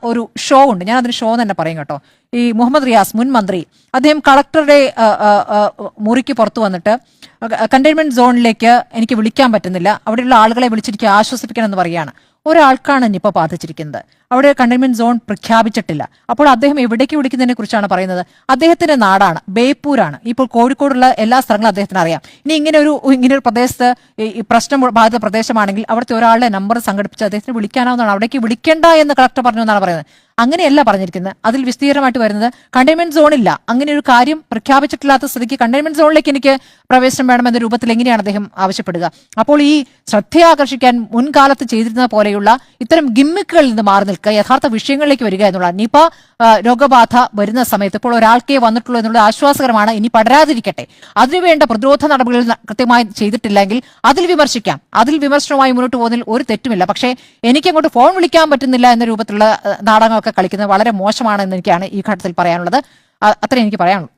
ഒരു ഷോ ഉണ്ട്, ഞാൻ അതിന് ഷോ തന്നെ പറയും കേട്ടോ. ഈ മുഹമ്മദ് റിയാസ് മുൻ മന്ത്രി, അദ്ദേഹം കളക്ടറുടെ മുറിക്ക് പുറത്തു വന്നിട്ട് കണ്ടെയ്ൻമെന്റ് സോണിലേക്ക് എനിക്ക് വിളിക്കാൻ പറ്റുന്നില്ല, അവിടെയുള്ള ആളുകളെ വിളിച്ചിരിക്കുക ആശ്വസിപ്പിക്കണം എന്ന് പറയുകയാണ്. ഒരാൾക്കാണ് നിപ്പ ബാധിച്ചിരിക്കുന്നത്, അവിടെ കണ്ടെയ്ൻമെന്റ് സോൺ പ്രഖ്യാപിച്ചിട്ടില്ല. അപ്പോൾ അദ്ദേഹം എവിടേക്ക് വിളിക്കുന്നതിനെ കുറിച്ചാണ് പറയുന്നത്. അദ്ദേഹത്തിന്റെ നാടാണ് ബേപ്പൂരാണ്. ഇപ്പോൾ കോഴിക്കോടുള്ള എല്ലാ സ്ഥലങ്ങളും അദ്ദേഹത്തിന് അറിയാം. ഇനി ഇങ്ങനെ ഒരു പ്രദേശത്ത് ഈ പ്രശ്നം ബാധിത പ്രദേശമാണെങ്കിൽ അവിടുത്തെ ഒരാളുടെ നമ്പർ സംഘടിപ്പിച്ച് അദ്ദേഹത്തിന് വിളിക്കാനാവുന്നതാണ്. അവിടേക്ക് വിളിക്കേണ്ട എന്ന് കളക്ടർ പറഞ്ഞു എന്നാണ് പറയുന്നത്. അങ്ങനെയല്ല പറഞ്ഞിരിക്കുന്നത്. അതിൽ വിസ്തീർണമായിട്ട് വരുന്നത് കണ്ടെയ്ൻമെന്റ് സോണില്ല, അങ്ങനെ ഒരു കാര്യം പ്രഖ്യാപിച്ചിട്ടില്ലാത്ത സ്ഥിതിക്ക് കണ്ടെയ്ൻമെന്റ് സോണിലേക്ക് എനിക്ക് പ്രവേശനം വേണമെന്ന രൂപത്തിൽ എങ്ങനെയാണ് അദ്ദേഹം ആവശ്യപ്പെടുക? അപ്പോൾ ഈ ശ്രദ്ധയാകർഷിക്കാൻ മുൻകാലത്ത് ചെയ്തിരുന്ന പോലെയുള്ള ഇത്തരം ഗിമ്മിക്കുകളിൽ നിന്ന് മാറി നിൽക്കുക, യഥാർത്ഥ വിഷയങ്ങളിലേക്ക് വരിക എന്നുള്ള. നിപ രോഗബാധ വരുന്ന സമയത്ത് ഇപ്പോൾ ഒരാൾക്കേ വന്നിട്ടുള്ളൂ എന്നുള്ളത് ആശ്വാസകരമാണ്. ഇനി പടരാതിരിക്കട്ടെ, അതിനുവേണ്ട പ്രതിരോധ നടപടികൾ കൃത്യമായി ചെയ്തിട്ടില്ലെങ്കിൽ അതിൽ വിമർശിക്കാം. അതിൽ വിമർശനവുമായി മുന്നോട്ട് പോകുന്നതിൽ ഒരു തെറ്റുമില്ല. പക്ഷേ എനിക്കങ്ങോട്ട് ഫോൺ വിളിക്കാൻ പറ്റുന്നില്ല എന്ന രൂപത്തിലുള്ള നാടകങ്ങളൊക്കെ കളിക്കുന്നത് വളരെ മോശമാണെന്ന് എനിക്കാണ് ഈ ഘട്ടത്തിൽ പറയാനുള്ളത്. അത്രേ എനിക്ക് പറയാനുള്ളൂ.